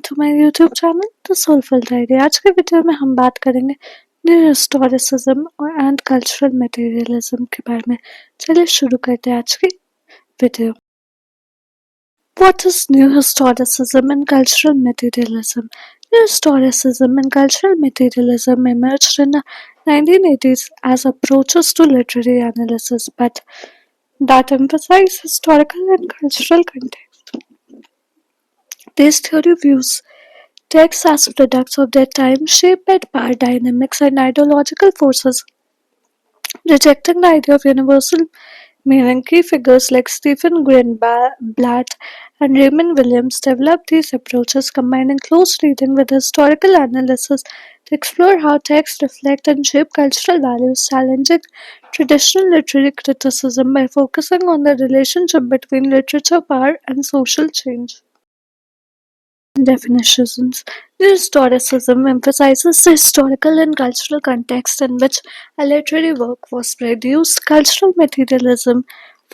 To my YouTube channel the soulful diary. आज के video में हम बात करेंगे न्यू हिस्टोरिसिज्म और एंड कल्चरल मटेरियलिज्म के बारे में। चलिए शुरू करते हैं आज की video. What is new historicism and cultural materialism? New historicism and cultural materialism emerged in the 1980s as approaches to literary analysis, but that emphasize historical and cultural context. This theory views texts as products of their time, shaped by power dynamics and ideological forces, rejecting the idea of universal meaning. Key figures like Stephen Greenblatt and Raymond Williams developed these approaches, combining close reading with historical analysis to explore how texts reflect and shape cultural values, challenging traditional literary criticism by focusing on the relationship between literature, power, and social change. Definitions. New Historicism emphasizes the historical and cultural context in which a literary work was produced. Cultural materialism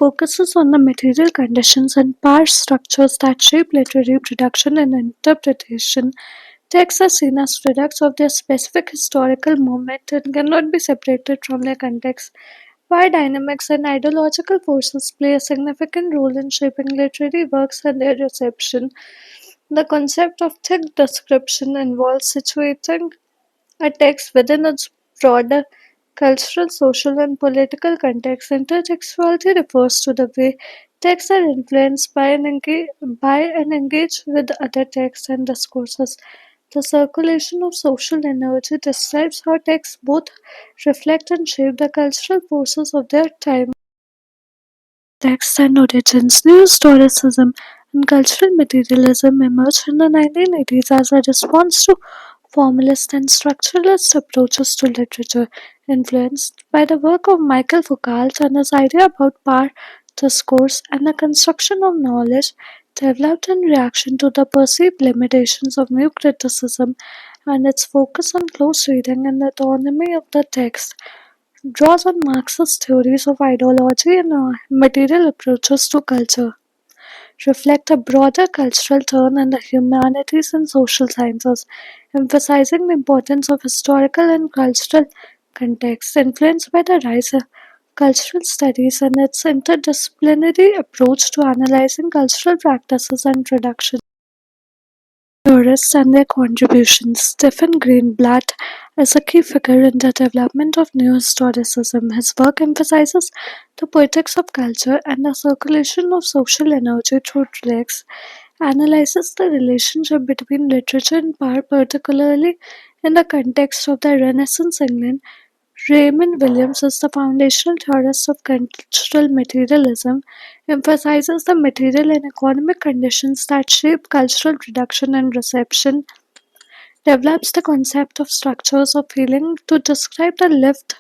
focuses on the material conditions and power structures that shape literary production and interpretation. Texts are seen as products of their specific historical moment and cannot be separated from their context. Power dynamics and ideological forces play a significant role in shaping literary works and their reception. The concept of thick description involves situating a text within its broader cultural, social, and political context. Intertextuality refers to the way texts are influenced by and engage with other texts and discourses. The circulation of social energy describes how texts both reflect and shape the cultural forces of their time. Texts and origins. New Historicism and cultural materialism emerged in the 1980s as a response to formalist and structuralist approaches to literature, influenced by the work of Michael Foucault and his idea about power, discourse, and the construction of knowledge, developed in reaction to the perceived limitations of new criticism and its focus on close reading and the autonomy of the text draws on Marxist theories of ideology and material approaches to culture, reflect a broader cultural turn in the humanities and social sciences, emphasizing the importance of historical and cultural context, influenced by the rise of cultural studies and its interdisciplinary approach to analyzing cultural practices and production. Theorists and their contributions. Stephen Greenblatt is a key figure in the development of New Historicism. His work emphasizes the poetics of culture and the circulation of social energy through texts, analyzes the relationship between literature and power, particularly in the context of the Renaissance England. Raymond Williams is the foundational theorist of cultural materialism, emphasizes the material and economic conditions that shape cultural production and reception, develops the concept of structures of feeling to describe the lived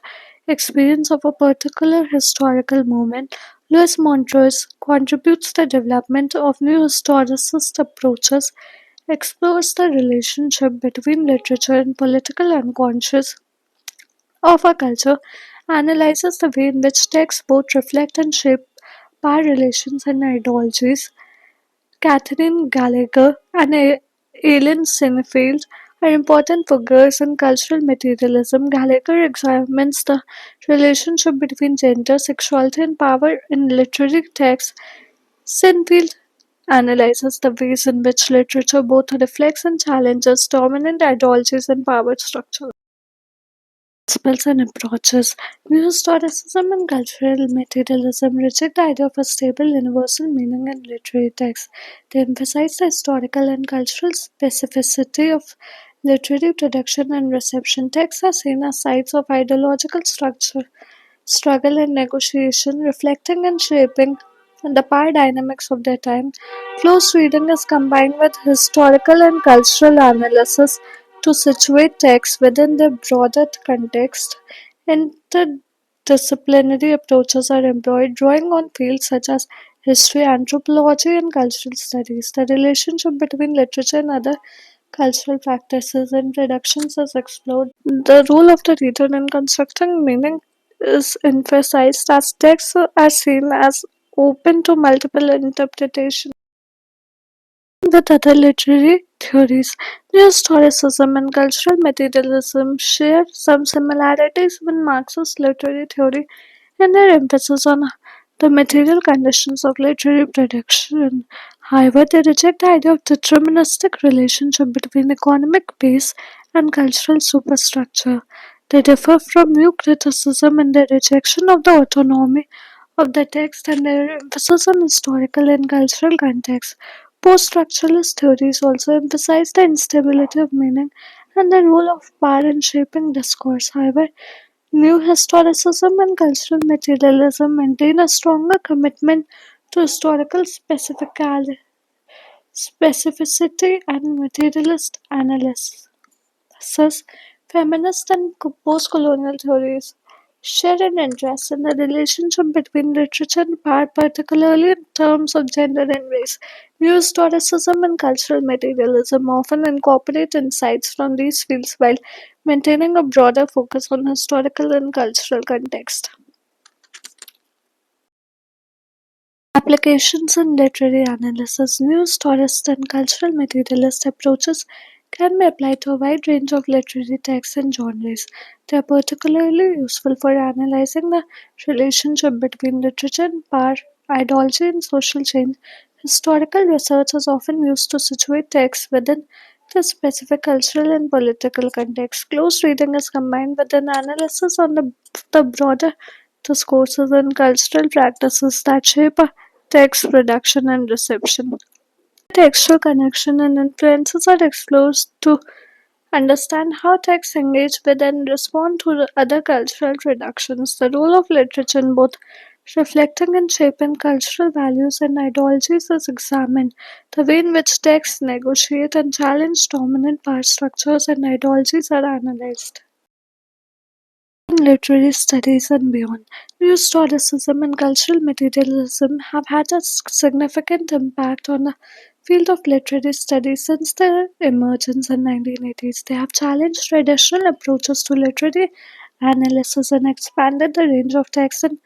experience of a particular historical moment. Louis Montrose contributes the development of new historicist approaches, explores the relationship between literature and political unconscious of our culture, analyzes the way in which texts both reflect and shape power relations and ideologies. Catherine Gallagher and Aileen Sinfield are important figures in cultural materialism. Gallagher examines the relationship between gender, sexuality, and power in literary texts. Sinfield analyzes the ways in which literature both reflects and challenges dominant ideologies and power structures. Principles and approaches. New Historicism and cultural materialism reject the idea of a stable universal meaning in literary texts. They emphasize the historical and cultural specificity of literary production and reception. Texts are seen as sites of ideological structure, struggle, and negotiation, reflecting and shaping the power dynamics of their time. Close reading is combined with historical and cultural analysis to situate texts within their broader context. Interdisciplinary approaches are employed, drawing on fields such as history, anthropology, and cultural studies. The relationship between literature and other cultural practices and productions is explored. The role of the reader in constructing meaning is emphasized as texts are seen as open to multiple interpretations. with other literary theories. New Historicism and cultural materialism share some similarities with Marxist literary theory in their emphasis on the material conditions of literary production. However, they reject the idea of deterministic relationship between economic base and cultural superstructure. They differ from new criticism in their rejection of the autonomy of the text and their emphasis on historical and cultural context. Post-structuralist theories also emphasize the instability of meaning and the role of power in shaping discourse. However, new historicism and cultural materialism maintain a stronger commitment to historical specificity and materialist analysis. Thus, feminist and post-colonial theories share an interest in the relationship between literature and power, particularly in terms of gender and race. New historicism and cultural materialism often incorporate insights from these fields while maintaining a broader focus on historical and cultural context. Applications in literary analysis. New historist and cultural materialist approaches can be applied to a wide range of literary texts and genres. They are particularly useful for analyzing the relationship between literature and power, ideology, and social change. Historical research is often used to situate texts within the specific cultural and political context. Close reading is combined with an analysis on the broader discourses and cultural practices that shape a text production and reception. Textual connection and influences are explored to understand how texts engage with and respond to the other cultural productions. The role of literature in both reflecting and shaping cultural values and ideologies is examined. The way in which texts negotiate and challenge dominant power structures and ideologies are analyzed. In literary studies and beyond, new historicism and cultural materialism have had a significant impact on the field of literary studies since their emergence in 1980s. They have challenged traditional approaches to literary analysis and expanded the range of texts and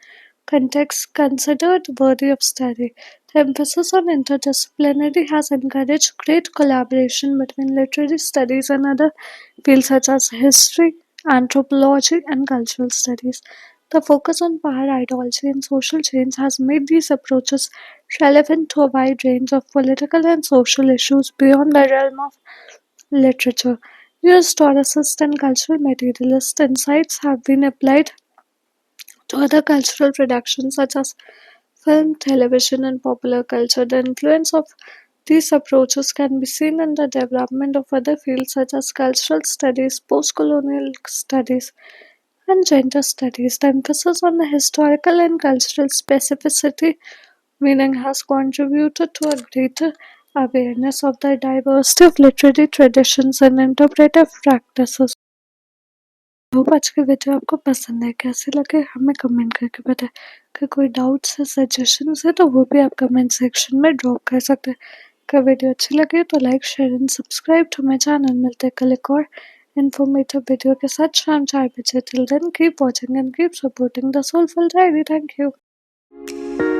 contexts considered worthy of study. The emphasis on interdisciplinary has encouraged great collaboration between literary studies and other fields such as history, anthropology, and cultural studies. The focus on power, ideology, and social change has made these approaches relevant to a wide range of political and social issues beyond the realm of literature. New historicist and cultural materialist insights have been applied to other cultural productions such as film, television, and popular culture. The influence of these approaches can be seen in the development of other fields such as cultural studies, post-colonial studies, and gender studies. The emphasis on the historical and cultural specificity meaning has contributed to a greater awareness of the diversity of literary traditions and interpretive practices. Hope आज की video आपको पसंद है कैसे लगे हमें comment करके बताएं अगर कोई डाउट्स है सजेशंस है तो वो भी आप कमेंट सेक्शन में ड्रॉप कर सकते हैं अगर वीडियो अच्छी लगे तो like share and subscribe to my channel मिलते हैं कल एक और इन्फॉर्मेटिव वीडियो के साथ शाम 4 बजे till then keep watching and keep supporting the soulful diary thank you